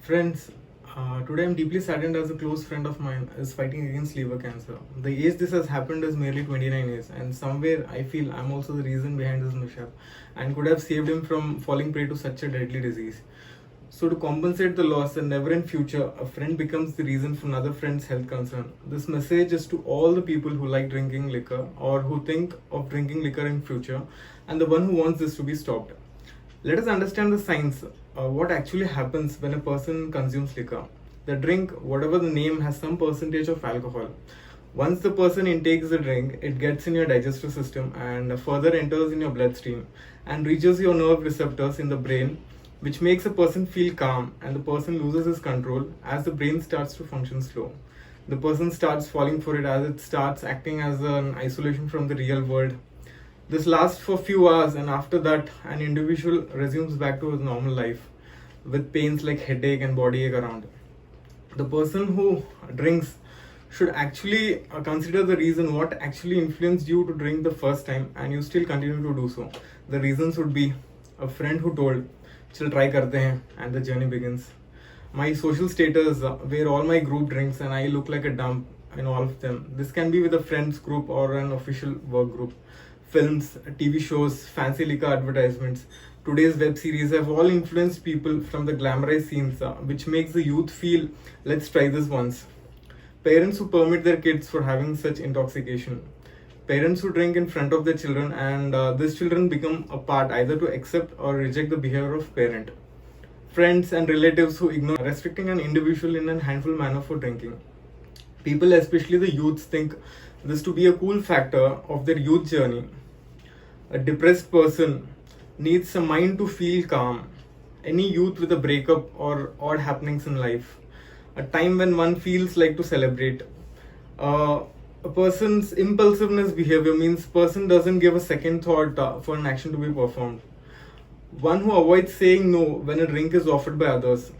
Friends, today I'm deeply saddened as a close friend of mine is fighting against liver cancer. The age this has happened is merely 29 years, and somewhere I feel I'm also the reason behind this mishap and could have saved him from falling prey to such a deadly disease. So, to compensate the loss and never in future, a friend becomes the reason for another friend's health concern. This message is to all the people who like drinking liquor or who think of drinking liquor in future, and the one who wants this to be stopped. Let us understand the science. What actually happens when a person consumes liquor? The drink, whatever the name, has some percentage of alcohol. Once the person intakes the drink, it gets in your digestive system and further enters in your bloodstream and reaches your nerve receptors in the brain, which makes a person feel calm and the person loses his control as the brain starts to function slow. The person starts falling for it as it starts acting as an isolation from the real world. This lasts for few hours, and after that, an individual resumes back to his normal life with pains like headache and body ache around. The person who drinks should actually consider the reason what actually influenced you to drink the first time and you still continue to do so. The reasons would be a friend who told, "Chal try karte hain," and the journey begins. My social status, where all my group drinks and I look like a dump in all of them. This can be with a friends group or an official work group. Films, TV shows, fancy liquor advertisements, today's web series have all influenced people from the glamorized scenes, which makes the youth feel, let's try this once. Parents who permit their kids for having such intoxication. Parents who drink in front of their children, and these children become a part either to accept or reject the behavior of parent. Friends and relatives who ignore restricting an individual in a handful manner for drinking. People, especially the youths, think this to be a cool factor of their youth journey. A depressed person needs a mind to feel calm. Any youth with a breakup or odd happenings in life. A time when one feels like to celebrate. A person's impulsiveness behavior means person doesn't give a second thought for an action to be performed. One who avoids saying no when a drink is offered by others.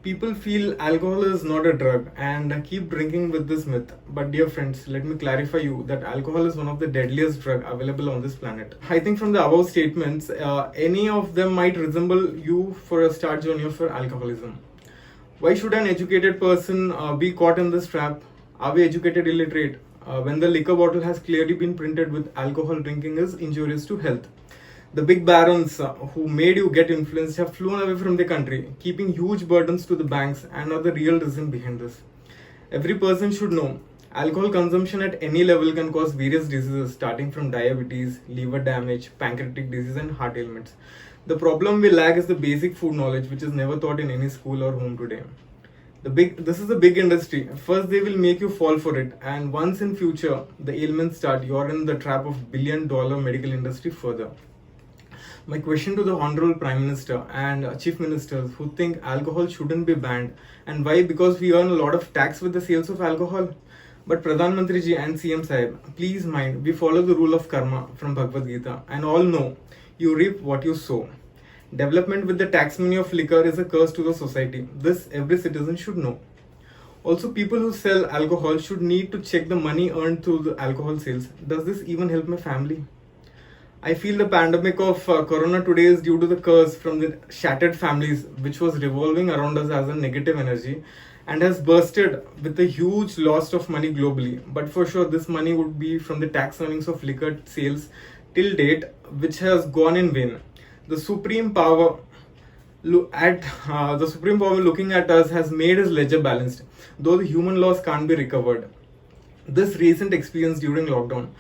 People feel alcohol is not a drug and keep drinking with this myth. But dear friends, let me clarify you that alcohol is one of the deadliest drugs available on this planet. I think from the above statements, any of them might resemble you for a start journey of your alcoholism. Why should an educated person be caught in this trap? Are we educated illiterate? When the liquor bottle has clearly been printed with alcohol drinking is injurious to health. The big barons who made you get influenced have flown away from the country, keeping huge burdens to the banks and are the real reason behind this. Every person should know alcohol consumption at any level can cause various diseases starting from diabetes, liver damage, pancreatic disease and heart ailments. The problem we lack is the basic food knowledge which is never taught in any school or home today. This is a big industry. First they will make you fall for it, and once in future the ailments start, you're in the trap of $1 billion medical industry further. My question to the Honorable Prime Minister and Chief Ministers who think alcohol shouldn't be banned, and why? Because we earn a lot of tax with the sales of alcohol. But Pradhan Mantri ji and CM Sahib, please mind, we follow the rule of karma from Bhagavad Gita and all know you reap what you sow. Development with the tax money of liquor is a curse to the society. This every citizen should know. Also, people who sell alcohol should need to check the money earned through the alcohol sales. Does this even help my family? I feel the pandemic of corona today is due to the curse from the shattered families which was revolving around us as a negative energy and has bursted with a huge loss of money globally. But for sure this money would be from the tax earnings of liquor sales till date, which has gone in vain. The supreme power looking at us has made his ledger balanced, though the human loss can't be recovered. This recent experience during lockdown.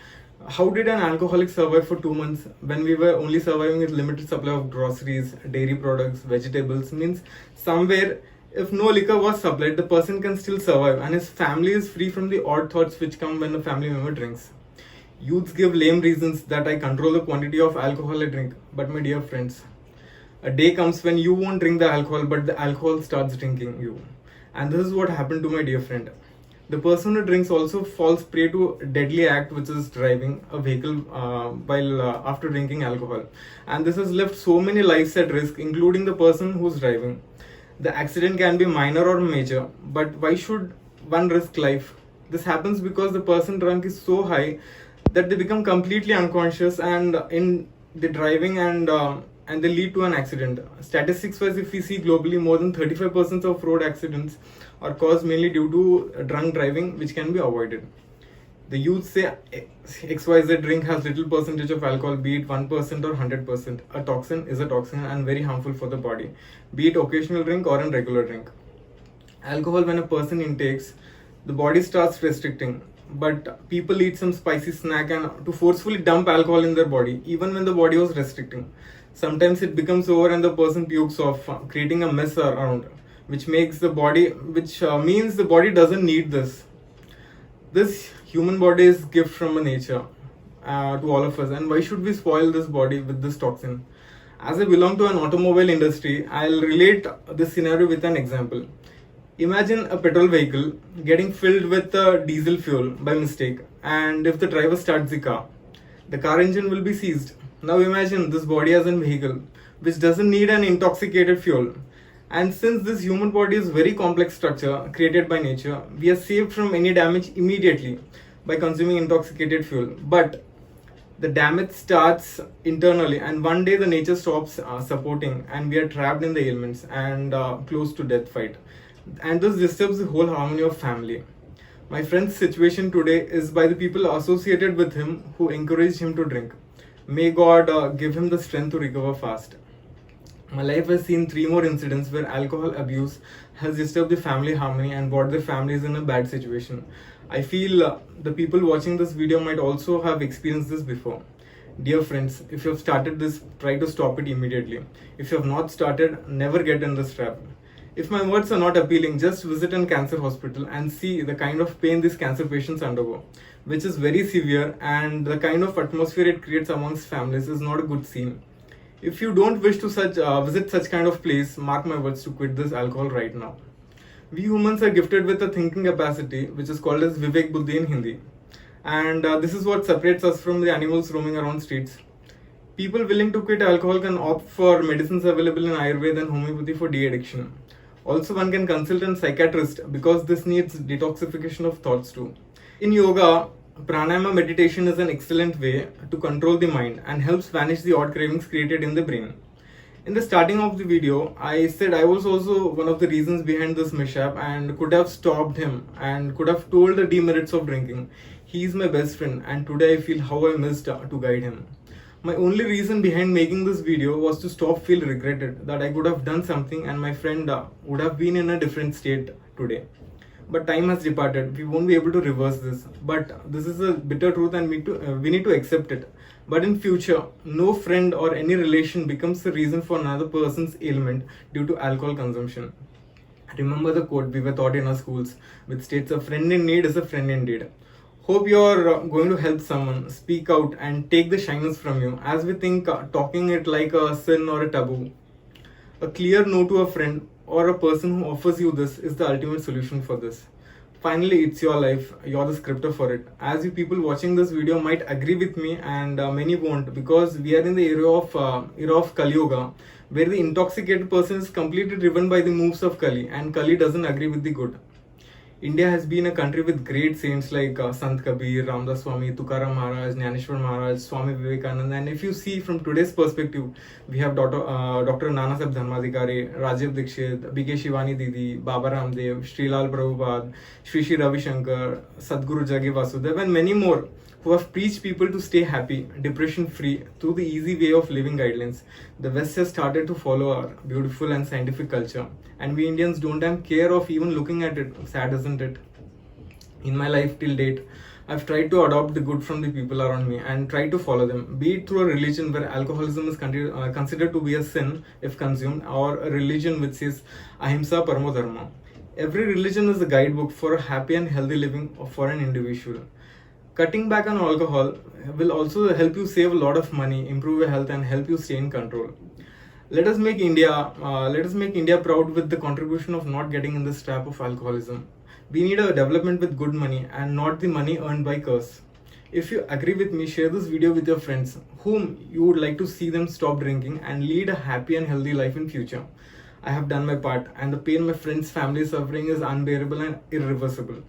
How did an alcoholic survive for 2 months when we were only surviving with limited supply of groceries, dairy products, vegetables? Means somewhere if no liquor was supplied, the person can still survive and his family is free from the odd thoughts which come when a family member drinks. Youths give lame reasons that I control the quantity of alcohol I drink. But my dear friends, a day comes when you won't drink the alcohol but the alcohol starts drinking you. And this is what happened to my dear friend. The person who drinks also falls prey to a deadly act, which is driving a vehicle while after drinking alcohol. And this has left so many lives at risk, including the person who's driving. The accident can be minor or major, but why should one risk life? This happens because the person drunk is so high that they become completely unconscious and in the driving and and they lead to an accident. Statistics wise, if we see globally, more than 35% of road accidents are caused mainly due to drunk driving, which can be avoided. The youth say XYZ drink has little percentage of alcohol, be it 1% or 100%. A toxin is a toxin and very harmful for the body, be it occasional drink or a regular drink. Alcohol, when a person intakes, the body starts restricting, but people eat some spicy snack and to forcefully dump alcohol in their body, even when the body was restricting. Sometimes it becomes over and the person pukes off, creating a mess around, which makes the body, which means the body doesn't need this. This human body is gift from a nature to all of us, and why should we spoil this body with this toxin? As I belong to an automobile industry, I'll relate this scenario with an example. Imagine a petrol vehicle getting filled with diesel fuel by mistake, and if the driver starts the car engine will be seized. Now imagine this body as a vehicle which doesn't need an intoxicated fuel. And since this human body is very complex structure created by nature, we are saved from any damage immediately by consuming intoxicated fuel. But the damage starts internally, and one day the nature stops supporting, and we are trapped in the ailments and close to death fight. And this disturbs the whole harmony of family. My friend's situation today is by the people associated with him who encouraged him to drink. May God give him the strength to recover fast. My life has seen 3 more incidents where alcohol abuse has disturbed the family harmony and brought their families in a bad situation. I feel the people watching this video might also have experienced this before. Dear friends, if you have started this, try to stop it immediately. If you have not started, never get in this trap. If my words are not appealing, just visit a cancer hospital and see the kind of pain these cancer patients undergo, which is very severe, and the kind of atmosphere it creates amongst families is not a good scene. If you don't wish to visit such kind of place, mark my words to quit this alcohol right now. We humans are gifted with a thinking capacity which is called as Vivek Buddhi in Hindi. And this is what separates us from the animals roaming around streets. People willing to quit alcohol can opt for medicines available in Ayurveda and homeopathy for de-addiction. Also, one can consult a psychiatrist because this needs detoxification of thoughts too. In yoga, pranayama meditation is an excellent way to control the mind and helps vanish the odd cravings created in the brain. In the starting of the video, I said I was also one of the reasons behind this mishap and could have stopped him and could have told the demerits of drinking. He is my best friend and today I feel how I missed to guide him. My only reason behind making this video was to stop feel regretted that I could have done something and my friend would have been in a different state today. But time has departed. We won't be able to reverse this. But this is a bitter truth and we need to accept it. But in future, no friend or any relation becomes the reason for another person's ailment due to alcohol consumption. Remember the quote we were taught in our schools, which states a friend in need is a friend indeed. Hope you're going to help someone, speak out and take the shyness from you, as we think talking it like a sin or a taboo. A clear no to a friend or a person who offers you this is the ultimate solution for this. Finally, it's your life, you're the scripter for it. As you people watching this video might agree with me and many won't, because we are in the era of Kali Yuga, where the intoxicated person is completely driven by the moves of Kali and Kali doesn't agree with the good. India has been a country with great saints like Sant Kabir, Ramdas Swami, Tukaram Maharaj, Jnaneshwar Maharaj, Swami Vivekananda. And if you see from today's perspective, we have Dr. Nana Sahib Dharmadhikari, Rajiv Dikshit, B.K. Shivani Didi, Baba Ramdev, Srilal Prabhupada, Shri Shri Ravi Shankar, Sadhguru Jagi Vasudev, and many more who have preached people to stay happy, depression-free through the easy way of living guidelines. The West has started to follow our beautiful and scientific culture, and we Indians don't have care of even looking at it. Sad, isn't it? In my life till date, I've tried to adopt the good from the people around me and tried to follow them, be it through a religion where alcoholism is considered to be a sin if consumed, or a religion which says Ahimsa Paramo Dharma. Every religion is a guidebook for a happy and healthy living for an individual. Cutting back on alcohol will also help you save a lot of money, improve your health, and help you stay in control. Let us make India proud with the contribution of not getting in this trap of alcoholism. We need a development with good money and not the money earned by curse. If you agree with me, share this video with your friends whom you would like to see them stop drinking and lead a happy and healthy life in future. I have done my part, and the pain my friend's family is suffering is unbearable and irreversible.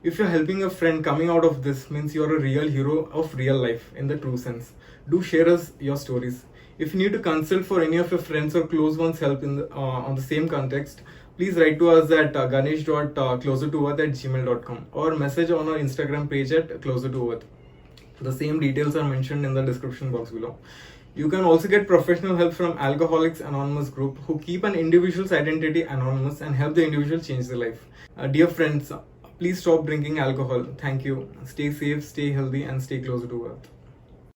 If you're helping a friend coming out of this, means you're a real hero of real life in the true sense. Do share us your stories. If you need to consult for any of your friends or close ones' help on the same context, please write to us at ganesh.closer2earth@gmail.com or message on our Instagram page at closer2earth. The same details are mentioned in the description box below. You can also get professional help from Alcoholics Anonymous group, who keep an individual's identity anonymous and help the individual change their life. Dear friends, please stop drinking alcohol. Thank you. Stay safe, stay healthy, and stay closer to earth.